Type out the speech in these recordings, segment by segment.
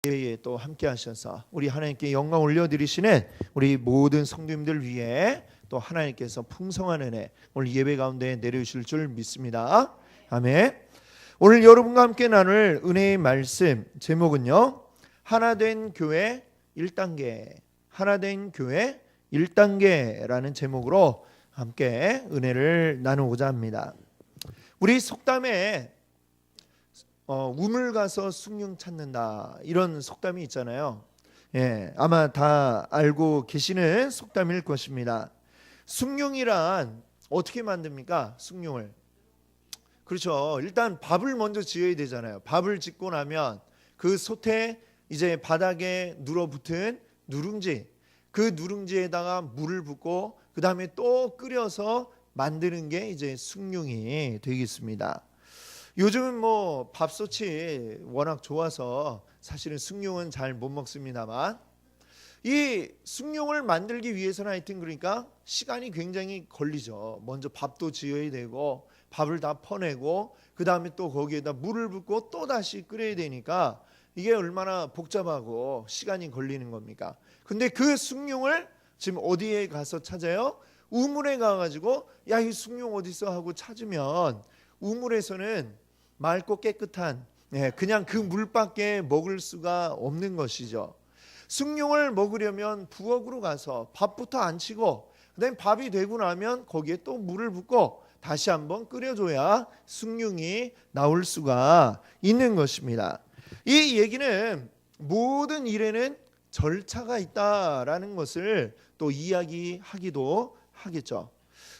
예배에 또 함께 하셔서 우리 하나님께 영광 올려드리시는 우리 모든 성도님들 위해 또 하나님께서 풍성한 은혜 오늘 예배 가운데 내려주실 줄 믿습니다. 아멘. 오늘 여러분과 함께 나눌 은혜의 말씀 제목은요, 하나된 교회 1단계, 하나된 교회 1단계라는 제목으로 함께 은혜를 나누고자 합니다. 우리 속담에 우물 가서 숭늉 찾는다, 이런 속담이 있잖아요. 아마 다 알고 계시는 속담일 것입니다. 숭늉이란 어떻게 만듭니까? 숭늉을, 그렇죠. 일단 밥을 먼저 지어야 되잖아요. 밥을 짓고 나면 그 솥에 이제 바닥에 눌어붙은 누룽지, 그 누룽지에다가 물을 붓고 그 다음에 또 끓여서 만드는 게 이제 숭늉이 되겠습니다. 요즘은 뭐 밥솥이 워낙 좋아서 사실은 숭늉은 잘 못 먹습니다만, 이 숭늉을 만들기 위해서는 하여튼 그러니까 시간이 굉장히 걸리죠. 먼저 밥도 지어야 되고 밥을 다 퍼내고 그 다음에 또 거기에다 물을 붓고 또 다시 끓여야 되니까 이게 얼마나 복잡하고 시간이 걸리는 겁니까? 근데 그 숭늉을 지금 어디에 가서 찾아요? 우물에 가가지고 야, 이 숭늉 어디 있어 하고 찾으면 우물에서는 맑고 깨끗한 그냥 그 물밖에 먹을 수가 없는 것이죠. 숭늉을 먹으려면 부엌으로 가서 밥부터 안 치고 그다음에 밥이 되고 나면 거기에 또 물을 붓고 다시 한번 끓여줘야 숭늉이 나올 수가 있는 것입니다. 이 얘기는 모든 일에는 절차가 있다라는 것을 또 이야기하기도 하겠죠.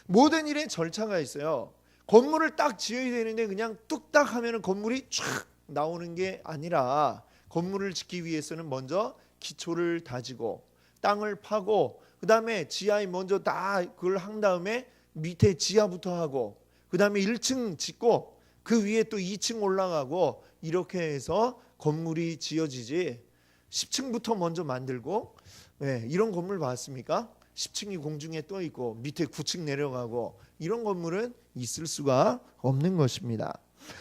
모든 일에 절차가 있어요. 건물을 딱 지어야 되는데 그냥 뚝딱 하면 건물이 쫙 나오는 게 아니라, 건물을 짓기 위해서는 먼저 기초를 다지고 땅을 파고 그 다음에 지하에 먼저 다 그걸 한 다음에 밑에 지하부터 하고 그 다음에 1층 짓고 그 위에 또 2층 올라가고 이렇게 해서 건물이 지어지지, 10층부터 먼저 만들고 이런 건물 봤습니까? 10층이 공중에 떠 있고 밑에 9층 내려가고 이런 건물은 있을 수가 없는 것입니다.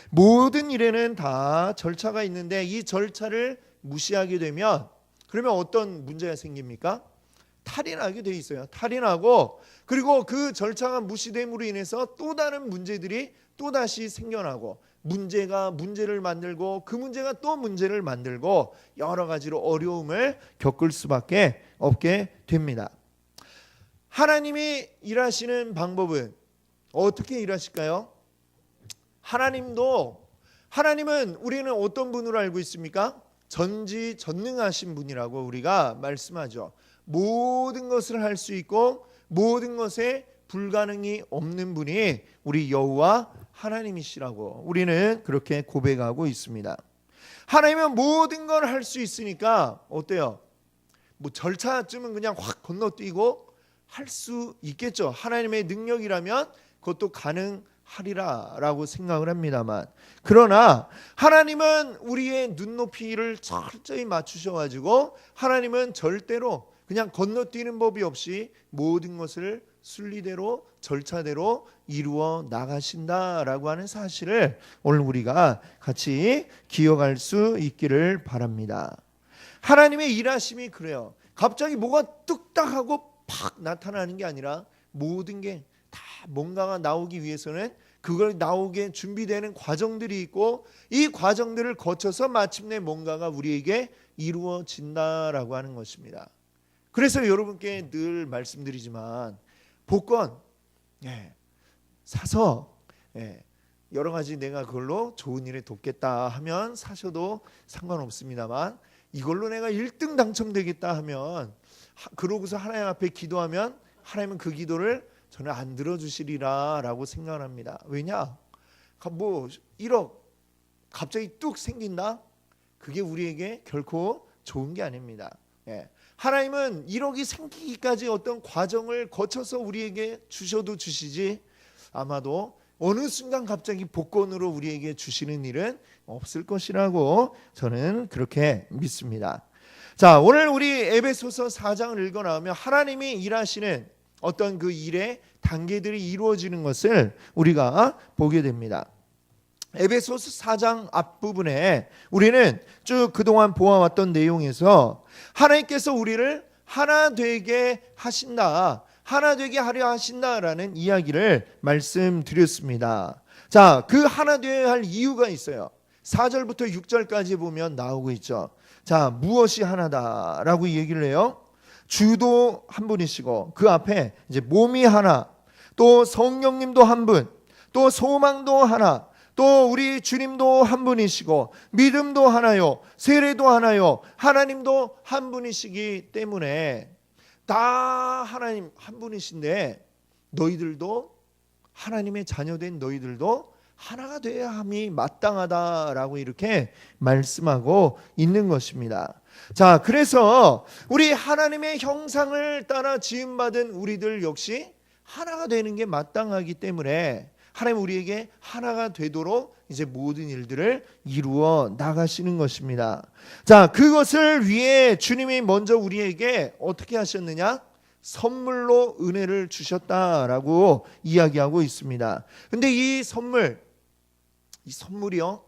모든 일에는 다 절차가 있는데 이 절차를 무시하게 되면 그러면 어떤 문제가 생깁니까? 탈이 나게 돼 있어요. 탈이 나고 그리고 그 절차가 무시됨으로 인해서 또 다른 문제들이 또 다시 생겨나고 문제가 문제를 만들고 그 문제가 또 문제를 만들고 여러 가지로 어려움을 겪을 수밖에 없게 됩니다. 하나님이 일하시는 방법은 어떻게 일하실까요? 하나님은 우리는 어떤 분으로 알고 있습니까? 전지전능하신 분이라고 우리가 말씀하죠. 모든 것을 할 수 있고 모든 것에 불가능이 없는 분이 우리 여호와 하나님이시라고 우리는 그렇게 고백하고 있습니다. 하나님은 모든 걸 할 수 있으니까 어때요? 뭐 절차쯤은 그냥 확 건너뛰고 할 수 있겠죠. 하나님의 능력이라면 그것도 가능하리라라고 생각을 합니다만, 그러나 하나님은 우리의 눈높이를 철저히 맞추셔가지고 하나님은 절대로 그냥 건너뛰는 법이 없이 모든 것을 순리대로 절차대로 이루어 나가신다라고 하는 사실을 오늘 우리가 같이 기억할 수 있기를 바랍니다. 하나님의 일하심이 그래요. 갑자기 뭐가 뚝딱 하고 팍 나타나는 게 아니라 모든 게 다 뭔가가 나오기 위해서는 그걸 나오게 준비되는 과정들이 있고 이 과정들을 거쳐서 마침내 뭔가가 우리에게 이루어진다라고 하는 것입니다. 그래서 여러분께 늘 말씀드리지만 복권 사서 여러 가지 내가 그걸로 좋은 일에 돕겠다 하면 사셔도 상관없습니다만, 이걸로 내가 1등 당첨되겠다 하면 그러고서 하나님 앞에 기도하면 하나님은 그 기도를 저는 안 들어주시리라 라고 생각을 합니다. 왜냐? 뭐 1억 갑자기 뚝 생긴다? 그게 우리에게 결코 좋은 게 아닙니다. 하나님은 1억이 생기기까지 어떤 과정을 거쳐서 우리에게 주셔도 주시지, 아마도 어느 순간 갑자기 복권으로 우리에게 주시는 일은 없을 것이라고 저는 그렇게 믿습니다. 자, 오늘 우리 에베소서 4장을 읽어 나오면 하나님이 일하시는 어떤 그 일의 단계들이 이루어지는 것을 우리가 보게 됩니다. 에베소서 4장 앞부분에 우리는 쭉 그동안 보아왔던 내용에서 하나님께서 우리를 하나 되게 하신다, 하나 되게 하려 하신다라는 이야기를 말씀드렸습니다. 자, 그 하나 되어야 할 이유가 있어요. 4절부터 6절까지 보면 나오고 있죠. 자, 무엇이 하나다라고 얘기를 해요. 주도 한 분이시고 그 앞에 이제 몸이 하나, 또 성령님도 한 분, 또 소망도 하나, 또 우리 주님도 한 분이시고 믿음도 하나요, 세례도 하나요, 하나님도 한 분이시기 때문에 다 하나님 한 분이신데 너희들도, 하나님의 자녀된 너희들도 하나가 되어야 함이 마땅하다라고 이렇게 말씀하고 있는 것입니다. 자, 그래서 우리 하나님의 형상을 따라 지음받은 우리들 역시 하나가 되는 게 마땅하기 때문에 하나님 우리에게 하나가 되도록 이제 모든 일들을 이루어 나가시는 것입니다. 자, 그것을 위해 주님이 먼저 우리에게 어떻게 하셨느냐? 선물로 은혜를 주셨다라고 이야기하고 있습니다. 근데 이 선물이요,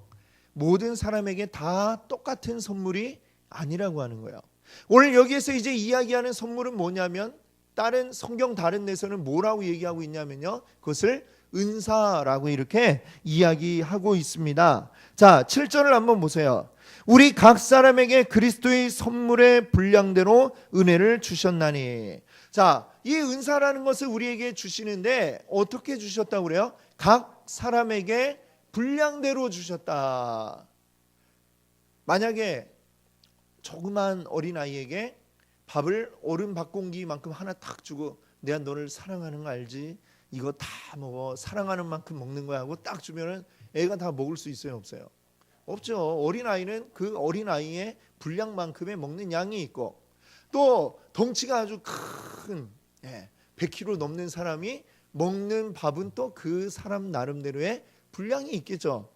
모든 사람에게 다 똑같은 선물이 아니라고 하는 거예요. 오늘 여기에서 이제 이야기하는 선물은 뭐냐면, 다른 성경 다른 데서는 뭐라고 얘기하고 있냐면요, 그것을 은사라고 이렇게 이야기하고 있습니다. 자, 7절을 한번 보세요. 우리 각 사람에게 그리스도의 선물의 분량대로 은혜를 주셨나니. 자, 이 은사라는 것을 우리에게 주시는데 어떻게 주셨다고 그래요? 각 사람에게 분량대로 주셨다. 만약에 조그만 어린아이에게 밥을 어른 밥 공기만큼 하나 탁 주고, 내가 너를 사랑하는 거 알지? 이거 다 먹어, 사랑하는 만큼 먹는 거야 하고 딱 주면은 애가 다 먹을 수 있어요, 없어요? 없죠. 어린아이는 그 어린아이의 분량만큼의 먹는 양이 있고, 또 덩치가 아주 큰 100kg 넘는 사람이 먹는 밥은 또 그 사람 나름대로의 분량이 있겠죠.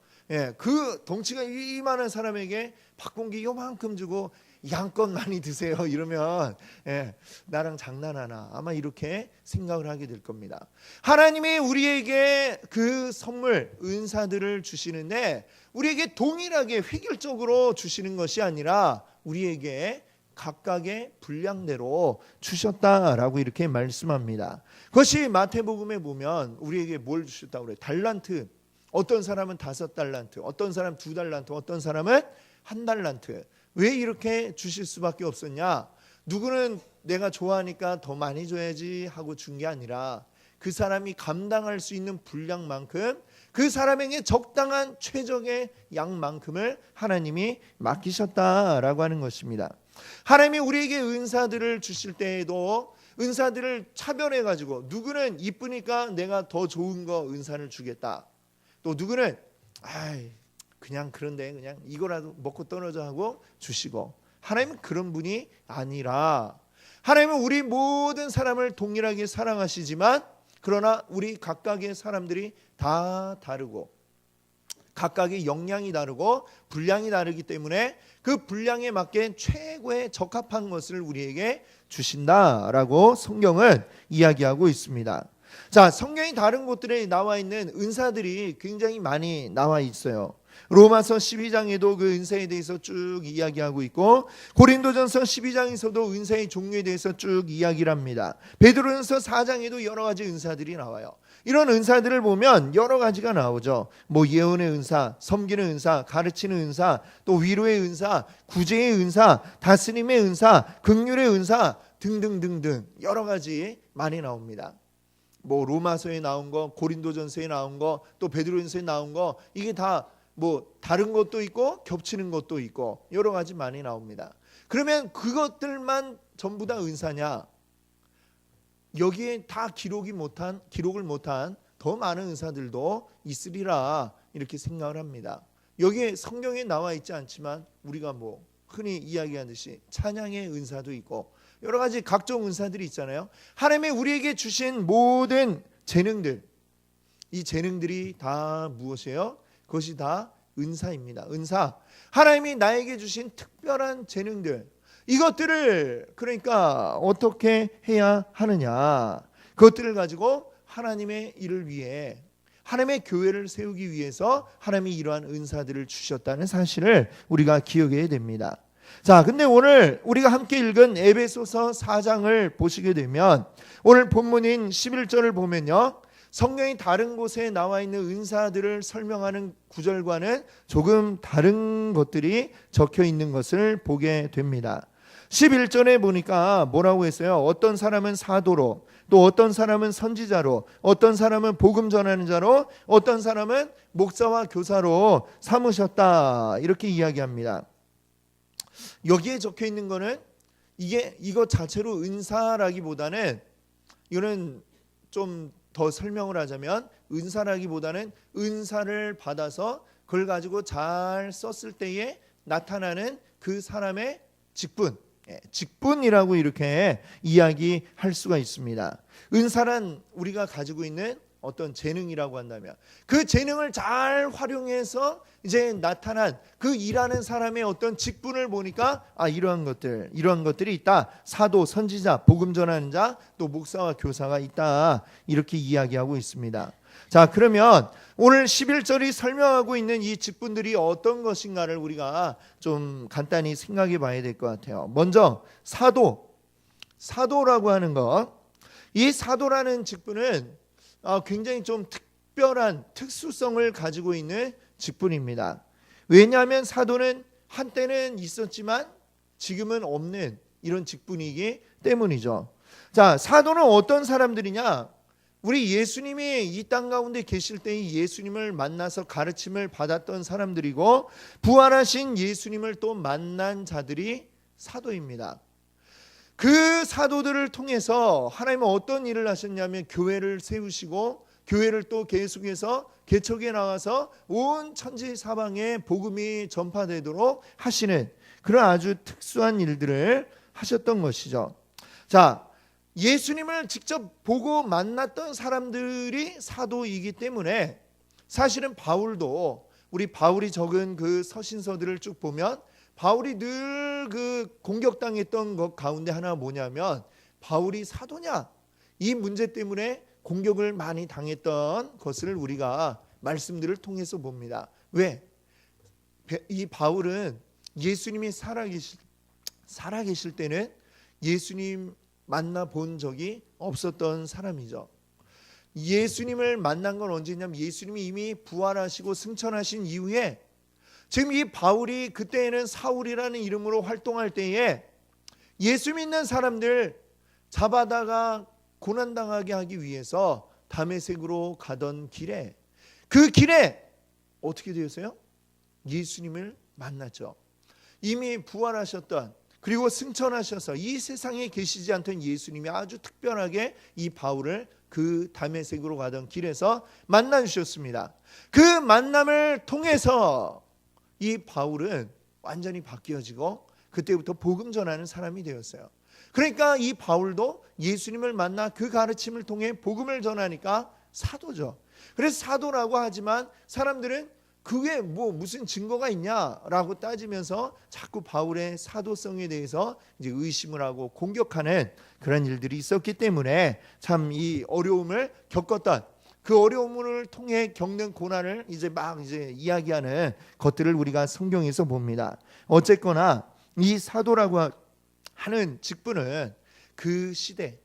그 덩치가 이만한 사람에게 밥 공기 요만큼 주고 양껏 많이 드세요 이러면 나랑 장난하나, 아마 이렇게 생각을 하게 될 겁니다. 하나님이 우리에게 그 선물 은사들을 주시는데 우리에게 동일하게 획일적으로 주시는 것이 아니라 우리에게 각각의 분량대로 주셨다라고 이렇게 말씀합니다. 그것이 마태복음에 보면 우리에게 뭘 주셨다고 그래요? 달란트. 어떤 사람은 5달란트, 어떤 사람 2달란트, 어떤 사람은 1달란트. 왜 이렇게 주실 수밖에 없었냐? 누구는 내가 좋아하니까 더 많이 줘야지 하고 준 게 아니라 그 사람이 감당할 수 있는 분량만큼, 그 사람에게 적당한 최적의 양만큼을 하나님이 맡기셨다라고 하는 것입니다. 하나님이 우리에게 은사들을 주실 때에도 은사들을 차별해 가지고, 누구는 이쁘니까 내가 더 좋은 거 은사를 주겠다, 또 누구는 그냥 그런데 그냥 이거라도 먹고 떨어져 하고 주시고, 하나님은 그런 분이 아니라 하나님은 우리 모든 사람을 동일하게 사랑하시지만, 그러나 우리 각각의 사람들이 다 다르고 각각의 역량이 다르고 분량이 다르기 때문에 그 분량에 맞게 최고의 적합한 것을 우리에게 주신다라고 성경은 이야기하고 있습니다. 자, 성경이 다른 곳들에 나와 있는 은사들이 굉장히 많이 나와 있어요. 로마서 12장에도 그 은사에 대해서 쭉 이야기하고 있고, 고린도전서 12장에서도 은사의 종류에 대해서 쭉 이야기를 합니다. 베드로전서 4장에도 여러 가지 은사들이 나와요. 이런 은사들을 보면 여러 가지가 나오죠. 뭐 예언의 은사, 섬기는 은사, 가르치는 은사, 또 위로의 은사, 구제의 은사, 다스림의 은사, 긍휼의 은사 등등등등 여러 가지 많이 나옵니다. 뭐 로마서에 나온 거, 고린도전서에 나온 거, 또 베드로전서에 나온 거, 이게 다 뭐 다른 것도 있고 겹치는 것도 있고 여러 가지 많이 나옵니다. 그러면 그것들만 전부 다 은사냐? 여기에 다 기록을 못한 더 많은 은사들도 있으리라 이렇게 생각을 합니다. 여기에 성경에 나와 있지 않지만 우리가 뭐 흔히 이야기하듯이 찬양의 은사도 있고 여러 가지 각종 은사들이 있잖아요. 하나님이 우리에게 주신 모든 재능들, 이 재능들이 다 무엇이에요? 그것이 다 은사입니다. 은사. 하나님이 나에게 주신 특별한 재능들, 이것들을 그러니까 어떻게 해야 하느냐? 그것들을 가지고 하나님의 일을 위해, 하나님의 교회를 세우기 위해서 하나님이 이러한 은사들을 주셨다는 사실을 우리가 기억해야 됩니다. 자, 근데 오늘 우리가 함께 읽은 에베소서 4장을 보시게 되면 오늘 본문인 11절을 보면요, 성경이 다른 곳에 나와 있는 은사들을 설명하는 구절과는 조금 다른 것들이 적혀 있는 것을 보게 됩니다. 11절에 보니까 뭐라고 했어요? 어떤 사람은 사도로, 또 어떤 사람은 선지자로, 어떤 사람은 복음 전하는 자로, 어떤 사람은 목사와 교사로 삼으셨다, 이렇게 이야기합니다. 여기에 적혀 있는 거는 이것 자체로 은사라기보다는, 이거는 좀 더 설명을 하자면 은사라기보다는 은사를 받아서 그걸 가지고 잘 썼을 때에 나타나는 그 사람의 직분, 직분이라고 이렇게 이야기할 수가 있습니다. 은사란 우리가 가지고 있는 어떤 재능이라고 한다면 그 재능을 잘 활용해서 이제 나타난 그 일하는 사람의 어떤 직분을 보니까 이러한 것들이 있다. 사도, 선지자, 복음 전하는 자, 또 목사와 교사가 있다, 이렇게 이야기하고 있습니다. 자, 그러면 오늘 11절이 설명하고 있는 이 직분들이 어떤 것인가를 우리가 좀 간단히 생각해 봐야 될 것 같아요. 먼저 사도라고 하는 것, 이 사도라는 직분은 굉장히 좀 특별한 특수성을 가지고 있는 직분입니다. 왜냐하면 사도는 한때는 있었지만 지금은 없는 이런 직분이기 때문이죠. 자, 사도는 어떤 사람들이냐? 우리 예수님이 이 땅 가운데 계실 때 예수님을 만나서 가르침을 받았던 사람들이고, 부활하신 예수님을 또 만난 자들이 사도입니다. 그 사도들을 통해서 하나님은 어떤 일을 하셨냐면 교회를 세우시고, 교회를 또 계속해서 개척에 나가서 온 천지 사방에 복음이 전파되도록 하시는 그런 아주 특수한 일들을 하셨던 것이죠. 자, 예수님을 직접 보고 만났던 사람들이 사도이기 때문에 사실은 우리 바울이 적은 그 서신서들을 쭉 보면 바울이 늘 그 공격당했던 것 가운데 하나가 뭐냐면, 바울이 사도냐, 이 문제 때문에 공격을 많이 당했던 것을 우리가 말씀들을 통해서 봅니다. 왜? 이 바울은 예수님이 살아계실 때는 예수님 만나본 적이 없었던 사람이죠. 예수님을 만난 건 언제냐면 예수님이 이미 부활하시고 승천하신 이후에, 지금 이 바울이 그때에는 사울이라는 이름으로 활동할 때에 예수 믿는 사람들 잡아다가 고난당하게 하기 위해서 다메섹으로 가던 길에, 그 길에 어떻게 되었어요? 예수님을 만났죠. 이미 부활하셨던, 그리고 승천하셔서 이 세상에 계시지 않던 예수님이 아주 특별하게 이 바울을 그 다메섹으로 가던 길에서 만나주셨습니다. 그 만남을 통해서 이 바울은 완전히 바뀌어지고 그때부터 복음 전하는 사람이 되었어요. 그러니까 이 바울도 예수님을 만나 그 가르침을 통해 복음을 전하니까 사도죠. 그래서 사도라고 하지만 사람들은 그게 무슨 증거가 있냐라고 따지면서 자꾸 바울의 사도성에 대해서 이제 의심을 하고 공격하는 그런 일들이 있었기 때문에 참 이 어려움을 겪었던, 그 어려움을 통해 겪는 고난을 이제 이야기하는 것들을 우리가 성경에서 봅니다. 어쨌거나 이 사도라고 하는 직분은 그 시대,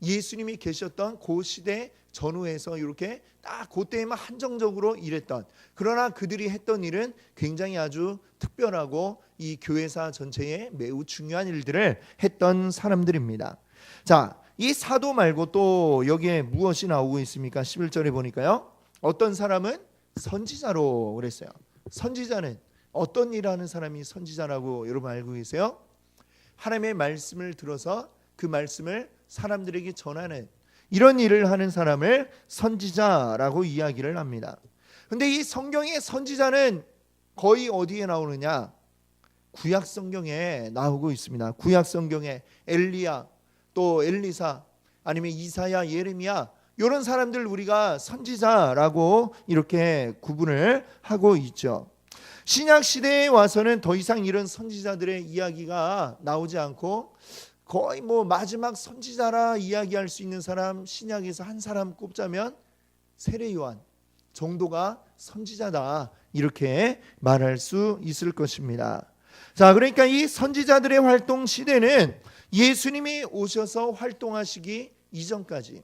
예수님이 계셨던 그 시대 전후에서 이렇게 딱 그때에만 한정적으로 일했던, 그러나 그들이 했던 일은 굉장히 아주 특별하고 이 교회사 전체에 매우 중요한 일들을 했던 사람들입니다. 자, 이 사도 말고 또 여기에 무엇이 나오고 있습니까? 11절에 보니까요, 어떤 사람은 선지자로 그랬어요. 선지자는 어떤 일을 하는 사람이 선지자라고 여러분 알고 계세요? 하나님의 말씀을 들어서 그 말씀을 사람들에게 전하는 이런 일을 하는 사람을 선지자라고 이야기를 합니다. 그런데 이 성경의 선지자는 거의 어디에 나오느냐? 구약 성경에 나오고 있습니다. 구약 성경에 엘리야, 또 엘리사, 아니면 이사야, 예레미야, 이런 사람들 우리가 선지자라고 이렇게 구분을 하고 있죠. 신약 시대에 와서는 더 이상 이런 선지자들의 이야기가 나오지 않고 거의 마지막 선지자라 이야기할 수 있는 사람, 신약에서 한 사람 꼽자면 세례 요한, 정도가 선지자다, 이렇게 말할 수 있을 것입니다. 자, 그러니까 이 선지자들의 활동 시대는 예수님이 오셔서 활동하시기 이전까지,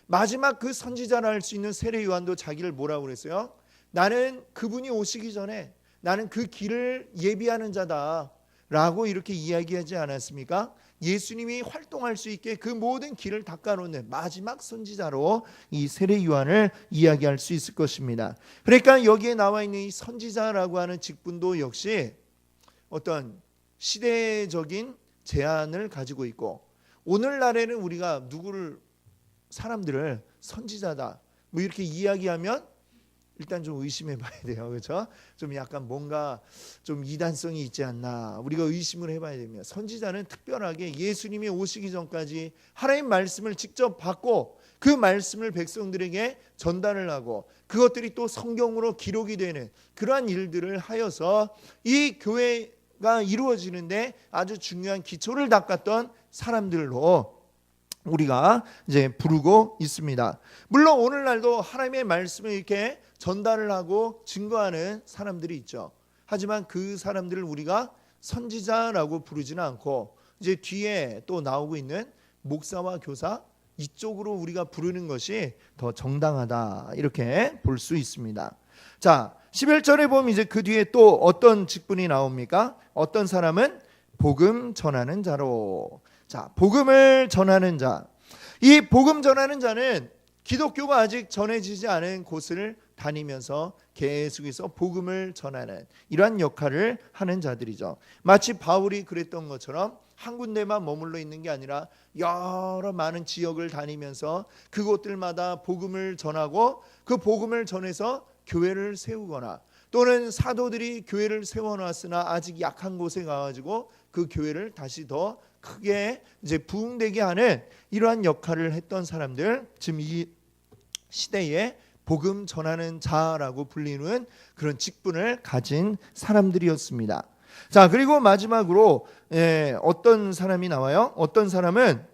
마지막 그 선지자라 할 수 있는 세례 요한도 자기를 뭐라고 그랬어요? 나는 그분이 오시기 전에 나는 그 길을 예비하는 자다 라고 이렇게 이야기하지 않았습니까? 예수님이 활동할 수 있게 그 모든 길을 닦아놓는 마지막 선지자로 이 세례 요한을 이야기할 수 있을 것입니다. 그러니까 여기에 나와 있는 이 선지자라고 하는 직분도 역시 어떤 시대적인 제한을 가지고 있고, 오늘날에는 우리가 사람들을 선지자다 뭐 이렇게 이야기하면 일단 좀 의심해 봐야 돼요. 그렇죠? 좀 약간 뭔가 좀 이단성이 있지 않나, 우리가 의심을 해봐야 됩니다. 선지자는 특별하게 예수님이 오시기 전까지 하나님 말씀을 직접 받고 그 말씀을 백성들에게 전달을 하고 그것들이 또 성경으로 기록이 되는 그러한 일들을 하여서 이 교회가 이루어지는데 아주 중요한 기초를 닦았던 사람들로 우리가 이제 부르고 있습니다. 물론 오늘날도 하나님의 말씀을 이렇게 전달을 하고 증거하는 사람들이 있죠. 하지만 그 사람들을 우리가 선지자라고 부르지는 않고 이제 뒤에 또 나오고 있는 목사와 교사, 이쪽으로 우리가 부르는 것이 더 정당하다, 이렇게 볼 수 있습니다. 자, 11절에 보면 이제 그 뒤에 또 어떤 직분이 나옵니까? 어떤 사람은 복음 전하는 자로. 자, 복음을 전하는 자. 이 복음 전하는 자는 기독교가 아직 전해지지 않은 곳을 다니면서 계속해서 복음을 전하는 이러한 역할을 하는 자들이죠. 마치 바울이 그랬던 것처럼 한 군데만 머물러 있는 게 아니라 여러 많은 지역을 다니면서 그곳들마다 복음을 전하고 그 복음을 전해서 교회를 세우거나, 또는 사도들이 교회를 세워놨으나 아직 약한 곳에 가가지고 그 교회를 다시 더 크게 이제 부흥되게 하는 이러한 역할을 했던 사람들, 지금 이 시대에 복음 전하는 자라고 불리는 그런 직분을 가진 사람들이었습니다. 자, 그리고 마지막으로 어떤 사람이 나와요? 어떤 사람은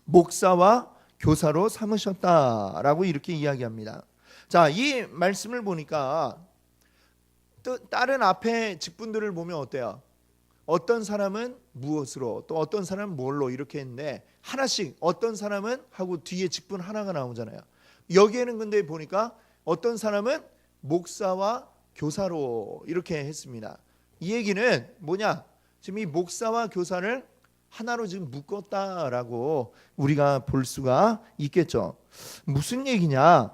목사와 교사로 삼으셨다라고 이렇게 이야기합니다. 자, 이 말씀을 보니까 또 다른 앞에 직분들을 보면 어때요? 어떤 사람은 무엇으로, 또 어떤 사람은 뭘로, 이렇게 했는데 하나씩 어떤 사람은 하고 뒤에 직분 하나가 나오잖아요. 여기에는 근데 보니까 어떤 사람은 목사와 교사로 이렇게 했습니다. 이 얘기는 뭐냐? 지금 이 목사와 교사를 하나로 지금 묶었다라고 우리가 볼 수가 있겠죠. 무슨 얘기냐?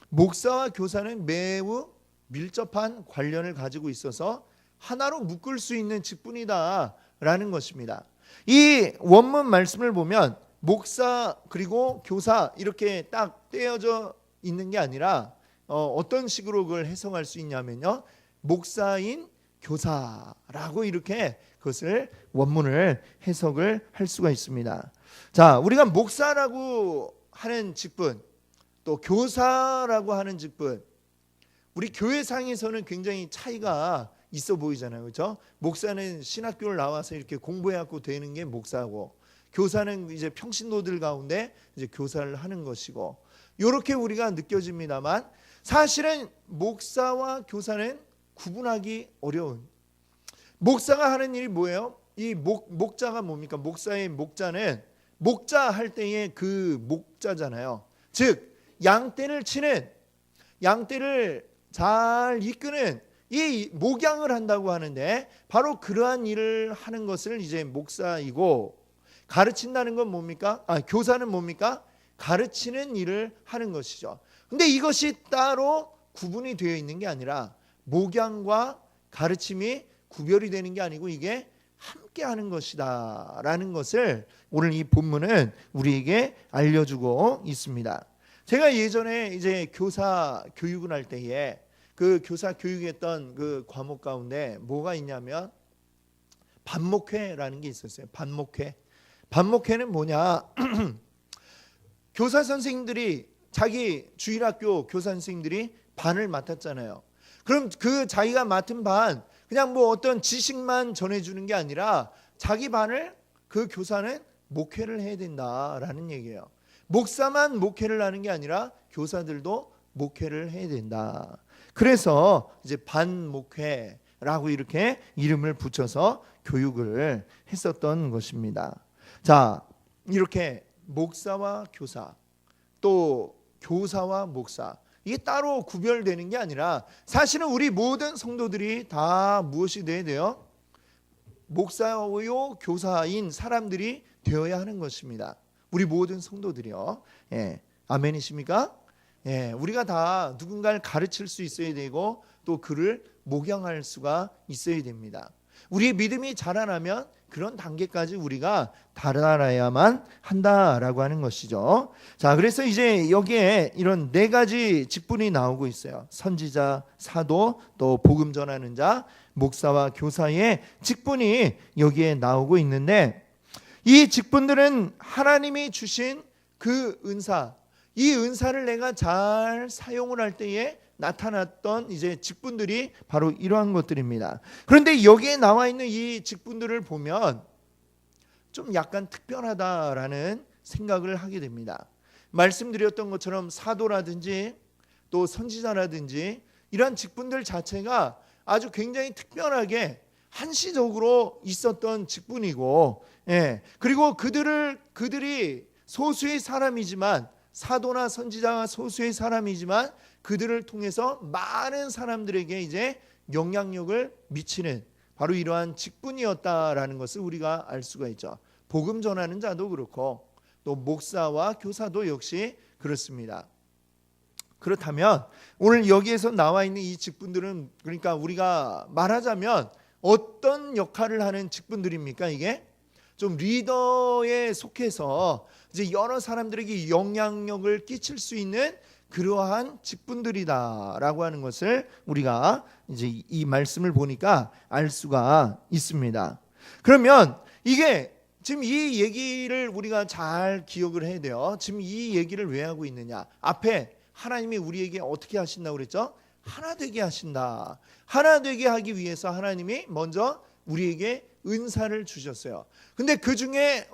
목사와 교사는 매우 밀접한 관련을 가지고 있어서 하나로 묶을 수 있는 직분이다라는 것입니다. 이 원문 말씀을 보면 목사 그리고 교사 이렇게 딱 떼어져 있는 게 아니라 어떤 식으로 그걸 해석할 수 있냐면요, 목사인 교사라고 이렇게 그것을 원문을 해석을 할 수가 있습니다. 자, 우리가 목사라고 하는 직분, 또 교사라고 하는 직분, 우리 교회상에서는 굉장히 차이가 있어 보이잖아요. 그렇죠? 목사는 신학교를 나와서 이렇게 공부해갖고 되는 게 목사고, 교사는 이제 평신도들 가운데 이제 교사를 하는 것이고, 이렇게 우리가 느껴집니다만 사실은 목사와 교사는 구분하기 어려운. 목사가 하는 일이 뭐예요? 이 목자가 뭡니까? 목사의 목자는 목자 할 때의 그 목자잖아요. 즉 양떼를 치는, 양떼를 잘 이끄는 이 목양을 한다고 하는데, 바로 그러한 일을 하는 것을 이제 목사이고, 가르친다는 건 뭡니까? 교사는 뭡니까? 가르치는 일을 하는 것이죠. 근데 이것이 따로 구분이 되어 있는 게 아니라, 목양과 가르침이 구별이 되는 게 아니고 이게 함께 하는 것이다 라는 것을 오늘 이 본문은 우리에게 알려주고 있습니다. 제가 예전에 이제 교사 교육을 할 때에 그 교사 교육했던 그 과목 가운데 뭐가 있냐면 반목회라는 게 있었어요. 반목회. 반목회는 뭐냐? 교사 선생님들이, 자기 주일학교 교사 선생님들이 반을 맡았잖아요. 그럼 그 자기가 맡은 반 그냥 뭐 어떤 지식만 전해주는 게 아니라 자기 반을 그 교사는 목회를 해야 된다라는 얘기예요. 목사만 목회를 하는 게 아니라 교사들도 목회를 해야 된다. 그래서 이제 반목회라고 이렇게 이름을 붙여서 교육을 했었던 것입니다. 자, 이렇게 목사와 교사, 또 교사와 목사, 이게 따로 구별되는 게 아니라 사실은 우리 모든 성도들이 다 무엇이 돼야 돼요? 목사요 교사인 사람들이 되어야 하는 것입니다. 우리 모든 성도들이요. 아멘이십니까? 우리가 다 누군가를 가르칠 수 있어야 되고 또 그를 목양할 수가 있어야 됩니다. 우리의 믿음이 자라나면 그런 단계까지 우리가 달아나야만 한다라고 하는 것이죠. 자, 그래서 이제 여기에 이런 네 가지 직분이 나오고 있어요. 선지자, 사도, 또 복음 전하는 자, 목사와 교사의 직분이 여기에 나오고 있는데, 이 직분들은 하나님이 주신 그 은사, 이 은사를 내가 잘 사용을 할 때에 나타났던 이제 직분들이 바로 이러한 것들입니다. 그런데 여기에 나와 있는 이 직분들을 보면 좀 약간 특별하다라는 생각을 하게 됩니다. 말씀드렸던 것처럼 사도라든지 또 선지자라든지 이러한 직분들 자체가 아주 굉장히 특별하게 한시적으로 있었던 직분이고, 그리고 그들이 소수의 사람이지만, 사도나 선지자가 소수의 사람이지만 그들을 통해서 많은 사람들에게 이제 영향력을 미치는 바로 이러한 직분이었다라는 것을 우리가 알 수가 있죠. 복음 전하는 자도 그렇고 또 목사와 교사도 역시 그렇습니다. 그렇다면 오늘 여기에서 나와 있는 이 직분들은, 그러니까 우리가 말하자면 어떤 역할을 하는 직분들입니까? 이게 좀 리더에 속해서 이제 여러 사람들에게 영향력을 끼칠 수 있는 그러한 직분들이다라고 하는 것을 우리가 이제 이 말씀을 보니까 알 수가 있습니다. 그러면 이게 지금 이 얘기를 우리가 잘 기억을 해야 돼요. 지금 이 얘기를 왜 하고 있느냐? 앞에 하나님이 우리에게 어떻게 하신다고 그랬죠? 하나 되게 하신다. 하나 되게 하기 위해서 하나님이 먼저 우리에게 은사를 주셨어요. 근데 그 중에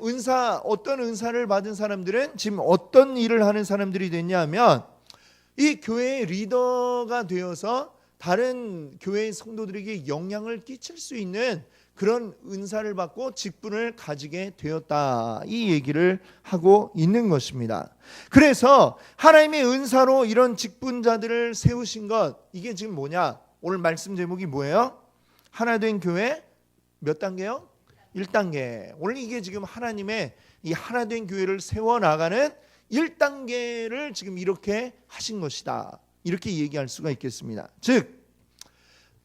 어떤 은사를 받은 사람들은 지금 어떤 일을 하는 사람들이 됐냐면, 이 교회의 리더가 되어서 다른 교회의 성도들에게 영향을 끼칠 수 있는 그런 은사를 받고 직분을 가지게 되었다, 이 얘기를 하고 있는 것입니다. 그래서 하나님의 은사로 이런 직분자들을 세우신 것, 이게 지금 뭐냐? 오늘 말씀 제목이 뭐예요? 하나된 교회 몇 단계요? 1단계. 오늘 이게 지금 하나님의 이 하나된 교회를 세워나가는 1단계를 지금 이렇게 하신 것이다, 이렇게 얘기할 수가 있겠습니다. 즉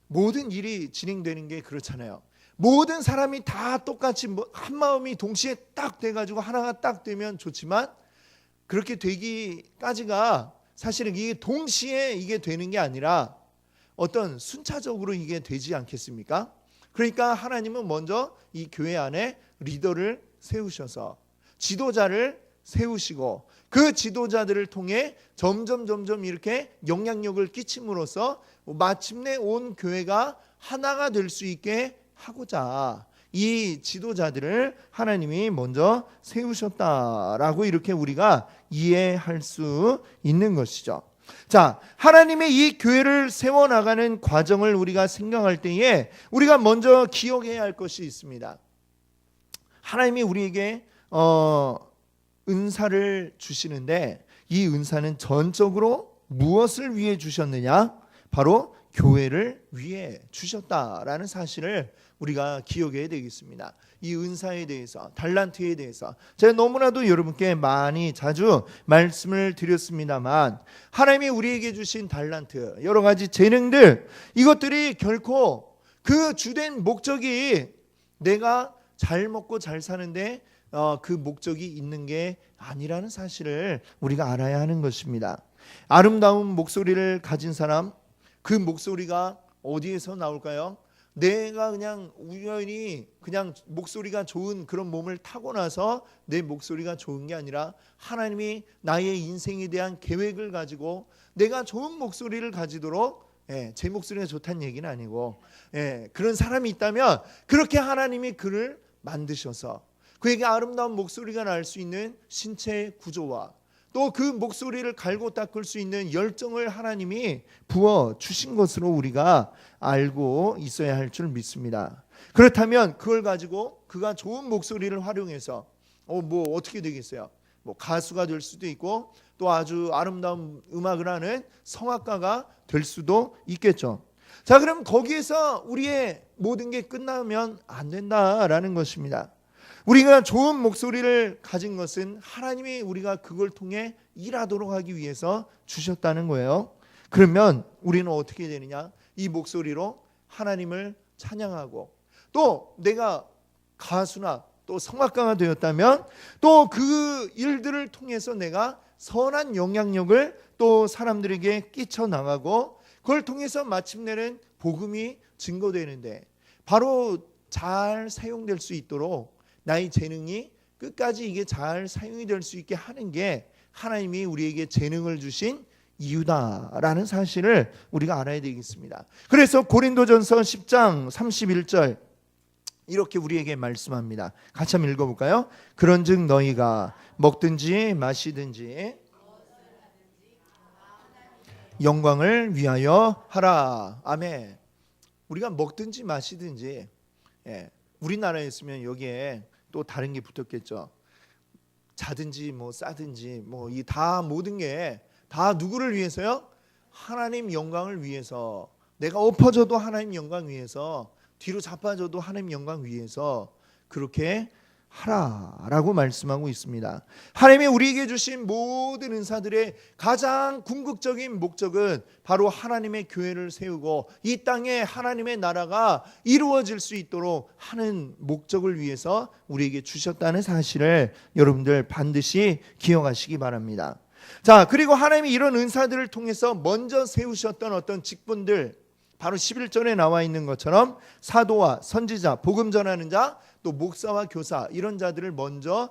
모든 일이 진행되는 게 그렇잖아요. 모든 사람이 다 똑같이 한 마음이 동시에 딱 돼가지고 하나가 딱 되면 좋지만, 그렇게 되기까지가 사실은 이게 동시에 이게 되는 게 아니라 어떤 순차적으로 이게 되지 않겠습니까? 그러니까 하나님은 먼저 이 교회 안에 리더를 세우셔서 지도자를 세우시고 그 지도자들을 통해 점점 이렇게 영향력을 끼침으로써 마침내 온 교회가 하나가 될 수 있게 하고자 이 지도자들을 하나님이 먼저 세우셨다라고 이렇게 우리가 이해할 수 있는 것이죠. 자, 하나님의 이 교회를 세워나가는 과정을 우리가 생각할 때에 우리가 먼저 기억해야 할 것이 있습니다. 하나님이 우리에게 은사를 주시는데 이 은사는 전적으로 무엇을 위해 주셨느냐? 바로 교회를 위해 주셨다라는 사실을 우리가 기억해야 되겠습니다. 이 은사에 대해서, 달란트에 대해서 제가 너무나도 여러분께 자주 말씀을 드렸습니다만, 하나님이 우리에게 주신 달란트, 여러 가지 재능들, 이것들이 결코 그 주된 목적이 내가 잘 먹고 잘 사는데 그 목적이 있는 게 아니라는 사실을 우리가 알아야 하는 것입니다. 아름다운 목소리를 가진 사람, 그 목소리가 어디에서 나올까요? 내가 그냥 우연히 그냥 목소리가 좋은 그런 몸을 타고나서 내 목소리가 좋은 게 아니라 하나님이 나의 인생에 대한 계획을 가지고 내가 좋은 목소리를 가지도록, 제 목소리가 좋다는 얘기는 아니고, 그런 사람이 있다면 그렇게 하나님이 그를 만드셔서 그에게 아름다운 목소리가 날 수 있는 신체 구조와 또 그 목소리를 갈고 닦을 수 있는 열정을 하나님이 부어 주신 것으로 우리가 알고 있어야 할 줄 믿습니다. 그렇다면 그걸 가지고 그가 좋은 목소리를 활용해서 뭐 어떻게 되겠어요? 뭐 가수가 될 수도 있고 또 아주 아름다운 음악을 하는 성악가가 될 수도 있겠죠. 자, 그럼 거기에서 우리의 모든 게 끝나면 안 된다라는 것입니다. 우리가 좋은 목소리를 가진 것은 하나님이 우리가 그걸 통해 일하도록 하기 위해서 주셨다는 거예요. 그러면 우리는 어떻게 되느냐? 이 목소리로 하나님을 찬양하고 또 내가 가수나 또 성악가가 되었다면 또 그 일들을 통해서 내가 선한 영향력을 또 사람들에게 끼쳐 나가고 그걸 통해서 마침내는 복음이 증거되는데 바로 잘 사용될 수 있도록 나의 재능이 끝까지 이게 잘 사용이 될 수 있게 하는 게 하나님이 우리에게 재능을 주신 이유다라는 사실을 우리가 알아야 되겠습니다. 그래서 고린도전서 10장 31절 이렇게 우리에게 말씀합니다. 같이 한번 읽어볼까요? 그런즉 너희가 먹든지 마시든지 영광을 위하여 하라. 아멘. 우리가 먹든지 마시든지 우리나라에 있으면 여기에 또 다른 게 붙었겠죠. 자든지 뭐 싸든지 뭐 이 다 모든 게 다 누구를 위해서요? 하나님 영광을 위해서. 내가 엎어져도 하나님 영광 위해서, 뒤로 자빠져도 하나님 영광 위해서 그렇게 하라라고 말씀하고 있습니다. 하나님이 우리에게 주신 모든 은사들의 가장 궁극적인 목적은 바로 하나님의 교회를 세우고 이 땅에 하나님의 나라가 이루어질 수 있도록 하는 목적을 위해서 우리에게 주셨다는 사실을 여러분들 반드시 기억하시기 바랍니다. 자, 그리고 하나님이 이런 은사들을 통해서 먼저 세우셨던 어떤 직분들, 바로 11절에 나와 있는 것처럼 사도와 선지자, 복음 전하는 자, 또 목사와 교사 이런 자들을 먼저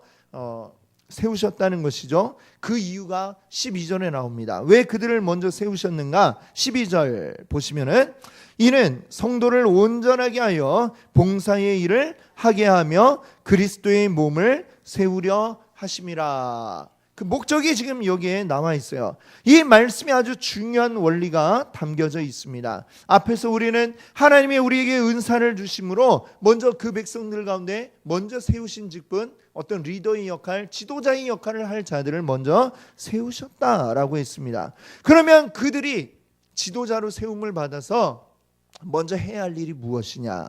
세우셨다는 것이죠. 그 이유가 12절에 나옵니다. 왜 그들을 먼저 세우셨는가? 12절 보시면은 이는 성도를 온전하게 하여 봉사의 일을 하게 하며 그리스도의 몸을 세우려 하심이라. 그 목적이 지금 여기에 나와 있어요. 이 말씀이 아주 중요한 원리가 담겨져 있습니다. 앞에서 우리는 하나님이 우리에게 은사를 주심으로 먼저 그 백성들 가운데 먼저 세우신 직분, 어떤 리더의 역할, 지도자의 역할을 할 자들을 먼저 세우셨다라고 했습니다. 그러면 그들이 지도자로 세움을 받아서 먼저 해야 할 일이 무엇이냐?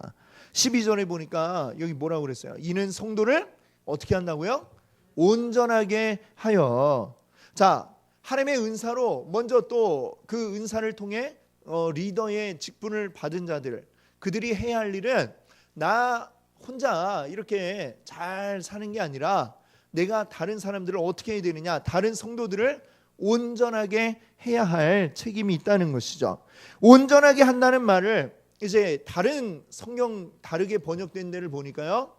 12절에 보니까 여기 뭐라고 그랬어요? 이는 성도를 어떻게 한다고요? 온전하게 하여. 자, 하나님의 은사로 먼저 또 그 은사를 통해 리더의 직분을 받은 자들, 그들이 해야 할 일은 나 혼자 이렇게 잘 사는 게 아니라 내가 다른 사람들을 어떻게 해야 되느냐, 다른 성도들을 온전하게 해야 할 책임이 있다는 것이죠. 온전하게 한다는 말을 이제 다른 성경 다르게 번역된 데를 보니까요,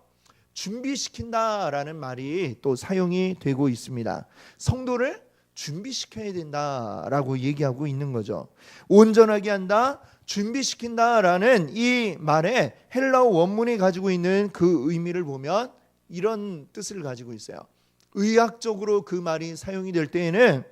준비시킨다라는 말이 또 사용이 되고 있습니다. 성도를 준비시켜야 된다라고 얘기하고 있는 거죠. 온전하게 한다, 준비시킨다라는 이 말에 헬라어 원문이 가지고 있는 그 의미를 보면 이런 뜻을 가지고 있어요. 의학적으로 그 말이 사용이 될 때에는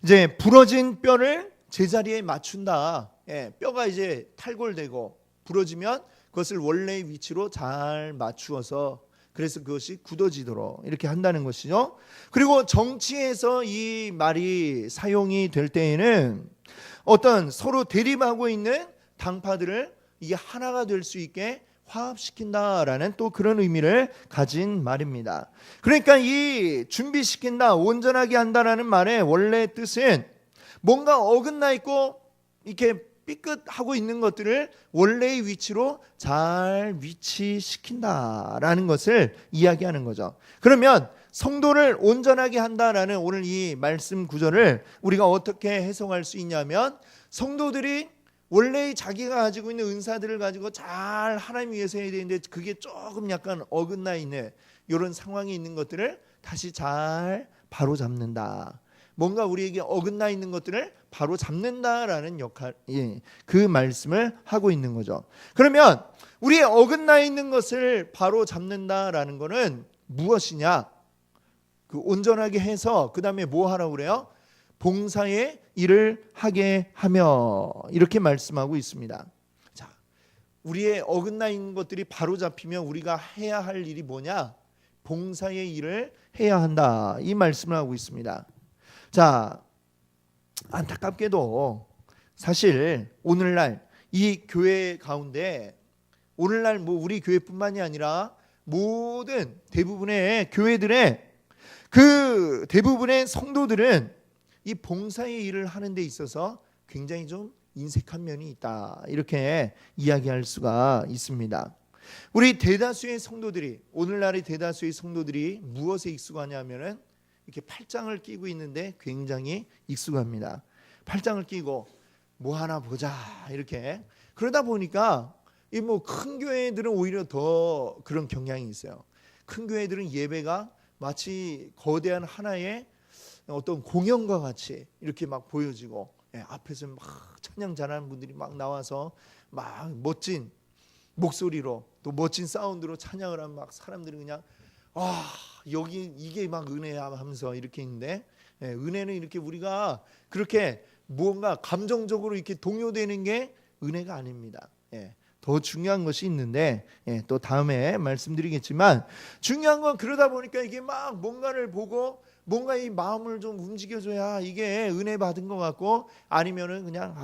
이제 부러진 뼈를 제자리에 맞춘다. 뼈가 이제 탈골되고 부러지면 그것을 원래의 위치로 잘 맞추어서 그래서 그것이 굳어지도록 이렇게 한다는 것이죠. 그리고 정치에서 이 말이 사용이 될 때에는 어떤 서로 대립하고 있는 당파들을 이게 하나가 될 수 있게 화합시킨다라는 또 그런 의미를 가진 말입니다. 그러니까 이 준비시킨다, 온전하게 한다라는 말의 원래 뜻은 뭔가 어긋나 있고 이렇게 삐끗하고 있는 것들을 원래의 위치로 잘 위치시킨다라는 것을 이야기하는 거죠. 그러면 성도를 온전하게 한다라는 오늘 이 말씀 구절을 우리가 어떻게 해석할 수 있냐면, 성도들이 원래 자기가 가지고 있는 은사들을 가지고 잘 하나님 위해서 해야 되는데 그게 조금 약간 어긋나 있는 이런 상황이 있는 것들을 다시 잘 바로잡는다. 뭔가 우리에게 어긋나 있는 것들을 바로 잡는다라는 역할, 그 말씀을 하고 있는 거죠. 그러면 우리의 어긋나 있는 것을 바로 잡는다라는 것은 무엇이냐? 그 온전하게 해서 그 다음에 뭐 하라고 그래요? 봉사의 일을 하게 하며 이렇게 말씀하고 있습니다. 자, 우리의 어긋나 있는 것들이 바로 잡히면 우리가 해야 할 일이 뭐냐? 봉사의 일을 해야 한다. 이 말씀을 하고 있습니다. 자, 안타깝게도 사실 오늘날 이 교회 가운데 오늘날 뭐 우리 교회뿐만이 아니라 모든 대부분의 교회들의 그 대부분의 성도들은 이 봉사의 일을 하는 데 있어서 굉장히 좀 인색한 면이 있다. 이렇게 이야기할 수가 있습니다. 우리 대다수의 성도들이 오늘날의 대다수의 성도들이 무엇에 익숙하냐면은 이렇게 팔짱을 끼고 있는데 굉장히 익숙합니다. 팔짱을 끼고 뭐 하나 보자 이렇게 그러다 보니까 이 뭐 큰 교회들은 오히려 더 그런 경향이 있어요. 큰 교회들은 예배가 마치 거대한 하나의 어떤 공연과 같이 이렇게 막 보여지고 앞에서 막 찬양 잘하는 분들이 막 나와서 막 멋진 목소리로 또 멋진 사운드로 찬양을 하면 막 사람들이 그냥 여기 이게 막 은혜야 하면서 이렇게 있는데 은혜는 이렇게 우리가 그렇게 뭔가 감정적으로 이렇게 동요되는 게 은혜가 아닙니다. 더 중요한 것이 있는데 또 다음에 말씀드리겠지만 중요한 건 그러다 보니까 이게 막 뭔가를 보고 뭔가 이 마음을 좀 움직여줘야 이게 은혜 받은 것 같고 아니면은 그냥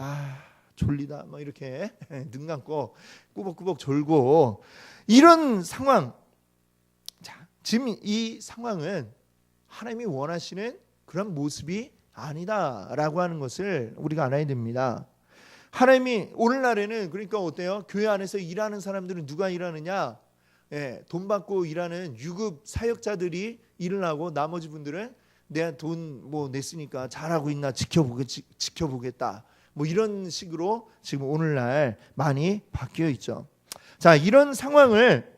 졸리다 뭐 이렇게 눈 감고 꾸벅꾸벅 졸고 이런 상황. 자, 지금 이 상황은 하나님이 원하시는 그런 모습이 아니다라고 하는 것을 우리가 알아야 됩니다. 하나님이 오늘날에는 그러니까 어때요? 교회 안에서 일하는 사람들은 누가 일하느냐? 돈 받고 일하는 유급 사역자들이 일을 하고 나머지 분들은 내가 돈 뭐 냈으니까 잘하고 있나 지켜보겠다. 뭐 이런 식으로 지금 오늘날 많이 바뀌어 있죠. 자, 이런 상황을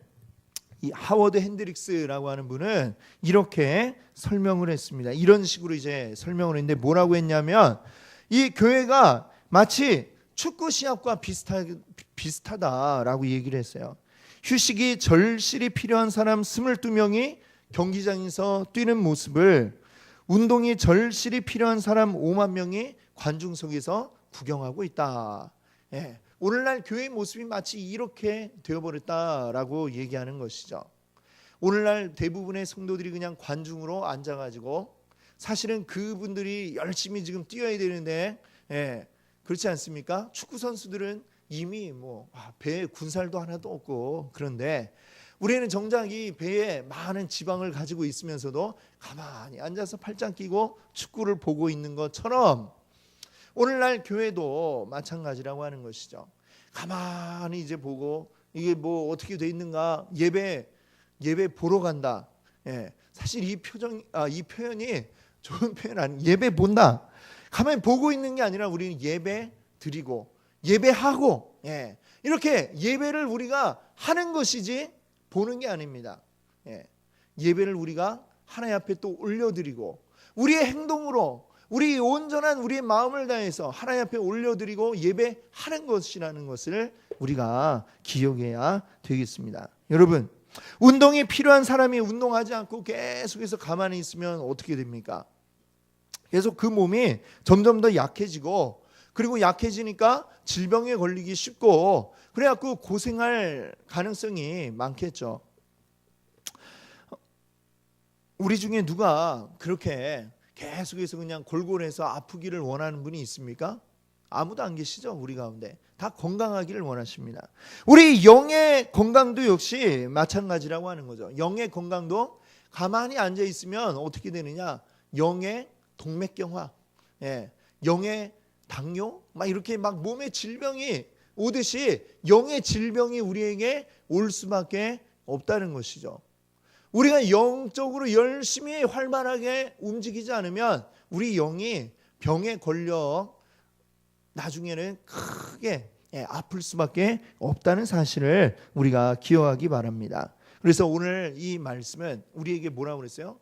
이 하워드 핸드릭스라고 하는 분은 이렇게 설명을 했습니다. 이런 식으로 이제 설명을 했는데 뭐라고 했냐면 이 교회가 마치 축구 시합과 비슷하다라고 얘기를 했어요. 휴식이 절실히 필요한 사람 22명이 경기장에서 뛰는 모습을 운동이 절실히 필요한 사람 5만 명이 관중석에서 구경하고 있다. 오늘날 교회의 모습이 마치 이렇게 되어버렸다라고 얘기하는 것이죠. 오늘날 대부분의 성도들이 그냥 관중으로 앉아가지고 사실은 그분들이 열심히 지금 뛰어야 되는데 그렇지 않습니까? 축구 선수들은 이미 뭐 배에 군살도 하나도 없고 그런데 우리는 정작 이 배에 많은 지방을 가지고 있으면서도 가만히 앉아서 팔짱 끼고 축구를 보고 있는 것처럼 오늘날 교회도 마찬가지라고 하는 것이죠. 가만히 이제 보고 이게 뭐 어떻게 돼 있는가 예배 보러 간다. 사실 이 표현이 좋은 표현 아니 예배 본다. 가만히 보고 있는 게 아니라 우리는 예배 드리고 예배하고 이렇게 예배를 우리가 하는 것이지 보는 게 아닙니다. 예배를 우리가 하나님 앞에 또 올려드리고 우리의 행동으로 우리 온전한 우리의 마음을 다해서 하나님 앞에 올려드리고 예배하는 것이라는 것을 우리가 기억해야 되겠습니다. 여러분, 운동이 필요한 사람이 운동하지 않고 계속해서 가만히 있으면 어떻게 됩니까? 계속 그 몸이 점점 더 약해지고 그리고 약해지니까 질병에 걸리기 쉽고 그래갖고 고생할 가능성이 많겠죠. 우리 중에 누가 그렇게 계속해서 그냥 골골해서 아프기를 원하는 분이 있습니까? 아무도 안 계시죠. 우리 가운데 다 건강하기를 원하십니다. 우리 영의 건강도 역시 마찬가지라고 하는 거죠. 영의 건강도 가만히 앉아 있으면 어떻게 되느냐? 영의 동맥경화, 영의 당뇨, 막 이렇게 막 몸에 질병이 오듯이 영의 질병이 우리에게 올 수밖에 없다는 것이죠. 우리가 영적으로 열심히 활발하게 움직이지 않으면 우리 영이 병에 걸려 나중에는 크게 아플 수밖에 없다는 사실을 우리가 기억하기 바랍니다. 그래서 오늘 이 말씀은 우리에게 뭐라고 그랬어요?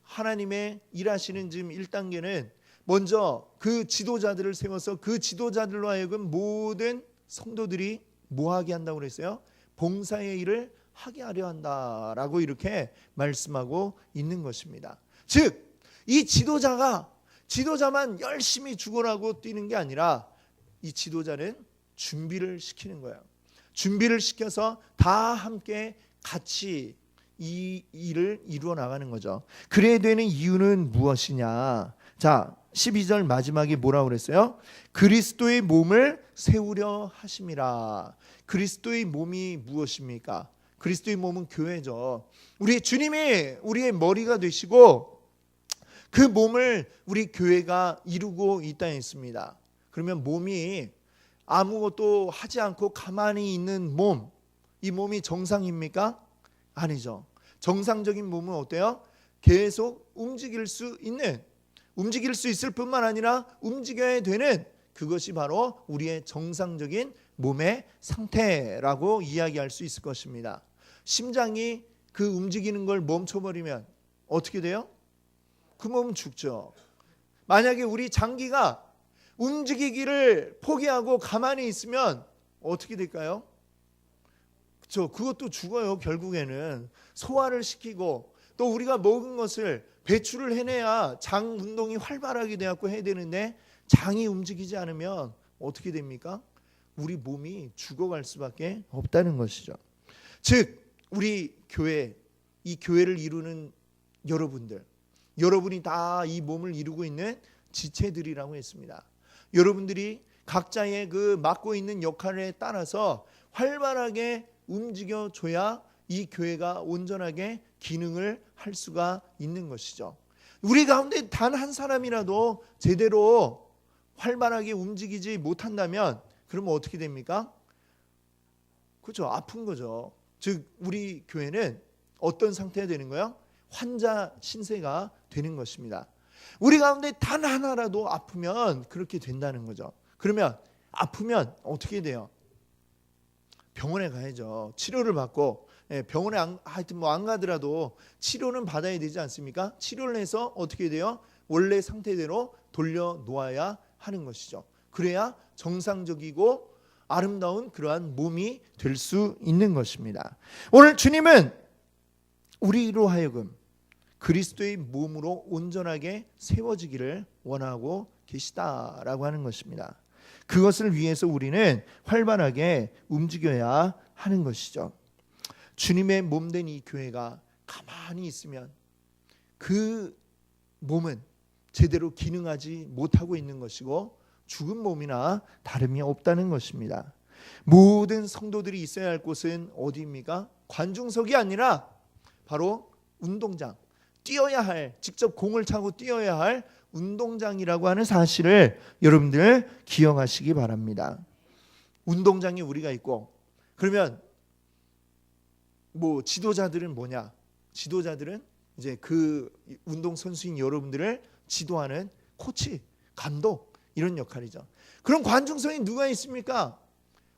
하나님의 일하시는 지금 1단계는 먼저 그 지도자들을 세워서 그 지도자들로 하여금 모든 성도들이 뭐하게 한다고 그랬어요? 봉사의 일을 하게 하려 한다라고 이렇게 말씀하고 있는 것입니다. 즉 이 지도자만 열심히 죽어라고 뛰는 게 아니라 이 지도자는 준비를 시키는 거예요. 준비를 시켜서 다 함께 같이 이 일을 이루어 나가는 거죠. 그래야 되는 이유는 무엇이냐? 자, 12절 마지막에 뭐라고 그랬어요? 그리스도의 몸을 세우려 하심이라. 그리스도의 몸이 무엇입니까? 그리스도의 몸은 교회죠. 우리 주님이 우리의 머리가 되시고 그 몸을 우리 교회가 이루고 있다 했습니다. 그러면 몸이 아무것도 하지 않고 가만히 있는 몸, 이 몸이 정상입니까? 아니죠. 정상적인 몸은 어때요? 계속 움직일 수 있을 뿐만 아니라 움직여야 되는, 그것이 바로 우리의 정상적인 몸의 상태라고 이야기할 수 있을 것입니다. 심장이 그 움직이는 걸 멈춰버리면 어떻게 돼요? 그 몸은 죽죠. 만약에 우리 장기가 움직이기를 포기하고 가만히 있으면 어떻게 될까요? 그렇죠. 그것도 죽어요. 결국에는 소화를 시키고 또 우리가 먹은 것을 배출을 해내야 장 운동이 활발하게 되었고 해야 되는데, 장이 움직이지 않으면 어떻게 됩니까? 우리 몸이 죽어갈 수밖에 없다는 것이죠. 즉 우리 교회, 이 교회를 이루는 여러분이 다 이 몸을 이루고 있는 지체들이라고 했습니다. 여러분들이 각자의 그 맡고 있는 역할에 따라서 활발하게 움직여줘야 이 교회가 온전하게 기능을 할 수가 있는 것이죠. 우리 가운데 단 한 사람이라도 제대로 활발하게 움직이지 못한다면 그러면 어떻게 됩니까? 그렇죠. 아픈 거죠. 즉 우리 교회는 어떤 상태가 되는 거예요? 환자 신세가 되는 것입니다. 우리 가운데 단 하나라도 아프면 그렇게 된다는 거죠. 그러면 아프면 어떻게 돼요? 병원에 가야죠. 치료를 받고, 병원에 하여튼 안 가더라도 치료는 받아야 되지 않습니까? 치료를 해서 어떻게 돼요? 원래 상태대로 돌려놓아야 하는 것이죠. 그래야 정상적이고 아름다운 그러한 몸이 될 수 있는 것입니다. 오늘 주님은 우리로 하여금 그리스도의 몸으로 온전하게 세워지기를 원하고 계시다라고 하는 것입니다. 그것을 위해서 우리는 활발하게 움직여야 하는 것이죠. 주님의 몸된 이 교회가 가만히 있으면 그 몸은 제대로 기능하지 못하고 있는 것이고 죽은 몸이나 다름이 없다는 것입니다. 모든 성도들이 있어야 할 곳은 어디입니까? 관중석이 아니라 바로 운동장, 뛰어야 할, 직접 공을 차고 뛰어야 할 운동장이라고 하는 사실을 여러분들 기억하시기 바랍니다. 운동장에 우리가 있고, 그러면 뭐 지도자들은 뭐냐? 지도자들은 이제 그 운동선수인 여러분들을 지도하는 코치, 감독, 이런 역할이죠. 그럼 관중석에 누가 있습니까?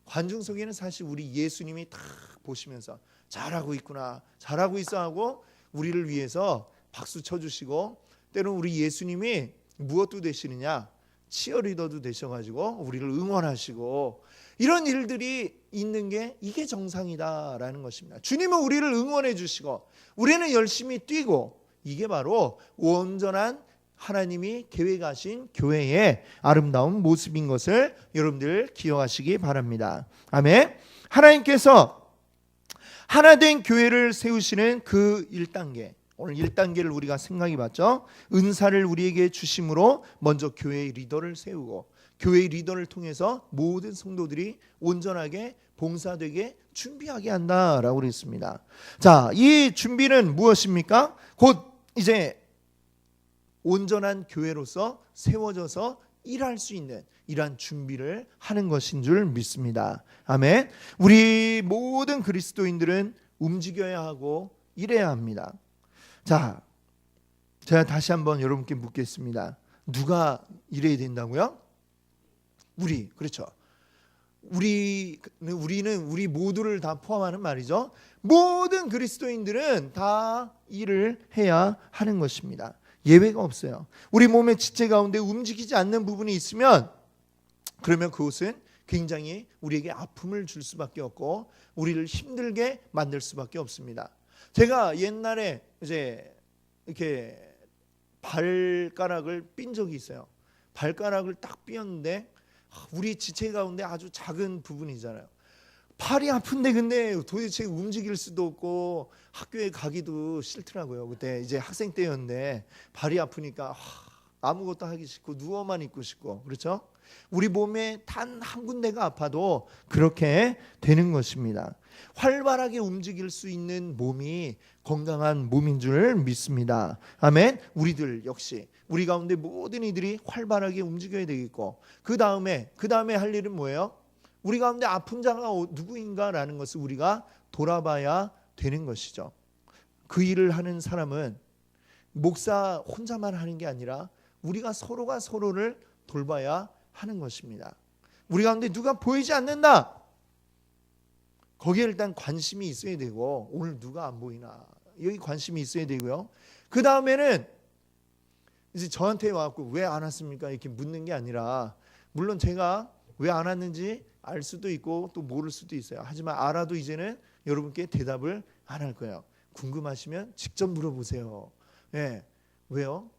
관중석에는 사실 우리 예수님이 딱 보시면서 잘하고 있구나, 잘하고 있어 하고 우리를 위해서 박수 쳐주시고, 때로는 우리 예수님이 무엇도 되시느냐? 치어리더도 되셔가지고 우리를 응원하시고, 이런 일들이 있는 게 이게 정상이다라는 것입니다. 주님은 우리를 응원해 주시고 우리는 열심히 뛰고, 이게 바로 온전한 하나님이 계획하신 교회의 아름다운 모습인 것을 여러분들 기억하시기 바랍니다. 아멘. 하나님께서 하나된 교회를 세우시는 그 1단계, 오늘 1단계를 우리가 생각해 봤죠. 은사를 우리에게 주심으로 먼저 교회의 리더를 세우고, 교회의 리더를 통해서 모든 성도들이 온전하게 봉사되게 준비하게 한다라고 그랬습니다. 자, 이 준비는 무엇입니까? 곧 이제 온전한 교회로서 세워져서 일할 수 있는 이러한 준비를 하는 것인 줄 믿습니다. 아멘. 우리 모든 그리스도인들은 움직여야 하고 일해야 합니다. 자, 제가 다시 한번 여러분께 묻겠습니다. 누가 일해야 된다고요? 우리, 그렇죠. 우리는 우리 모두를 다 포함하는 말이죠. 모든 그리스도인들은 다 일을 해야 하는 것입니다. 예외가 없어요. 우리 몸의 지체 가운데 움직이지 않는 부분이 있으면 그러면 그것은 굉장히 우리에게 아픔을 줄 수밖에 없고 우리를 힘들게 만들 수밖에 없습니다. 제가 옛날에 이제 이렇게 발가락을 삔 적이 있어요. 발가락을 딱 삐었는데 우리 지체 가운데 아주 작은 부분이잖아요. 팔이 아픈데 근데 도대체 움직일 수도 없고 학교에 가기도 싫더라고요. 그때 이제 학생 때였는데 발이 아프니까 아무것도 하기 싫고 누워만 있고 싶고, 그렇죠? 우리 몸에 단 한 군데가 아파도 그렇게 되는 것입니다. 활발하게 움직일 수 있는 몸이 건강한 몸인 줄 믿습니다. 아멘. 우리들 역시 우리 가운데 모든 이들이 활발하게 움직여야 되겠고, 그 다음에 할 일은 뭐예요? 우리 가운데 아픈 자가 누구인가라는 것을 우리가 돌아봐야 되는 것이죠. 그 일을 하는 사람은 목사 혼자만 하는 게 아니라 우리가 서로가 서로를 돌봐야 하는 것입니다. 우리 가운데 누가 보이지 않는다, 거기에 일단 관심이 있어야 되고, 오늘 누가 안 보이나 여기 관심이 있어야 되고요. 그 다음에는 이제 저한테 와갖고 왜 안 왔습니까 이렇게 묻는 게 아니라, 물론 제가 왜 안 왔는지 알 수도 있고 또 모를 수도 있어요. 하지만 알아도 이제는 여러분께 대답을 안 할 거예요. 궁금하시면 직접 물어보세요. 예. 왜요?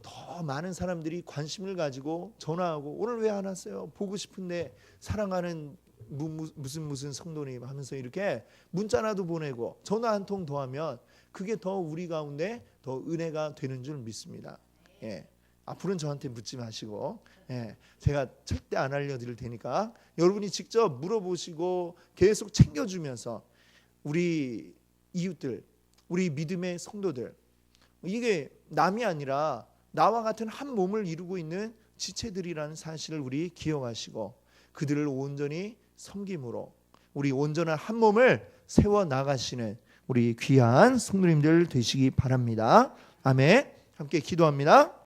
더 많은 사람들이 관심을 가지고 전화하고 오늘 왜 안 왔어요? 보고 싶은데, 사랑하는 무슨 성도님 하면서 이렇게 문자라도 보내고 전화 한 통 더 하면 그게 더 우리 가운데 더 은혜가 되는 줄 믿습니다. 예. 앞으로는 저한테 묻지 마시고, 예, 제가 절대 안 알려드릴 테니까 여러분이 직접 물어보시고 계속 챙겨주면서 우리 이웃들, 우리 믿음의 성도들, 이게 남이 아니라 나와 같은 한 몸을 이루고 있는 지체들이라는 사실을 우리 기억하시고 그들을 온전히 섬김으로 우리 온전한 한 몸을 세워 나가시는 우리 귀한 성도님들 되시기 바랍니다. 아멘. 함께 기도합니다.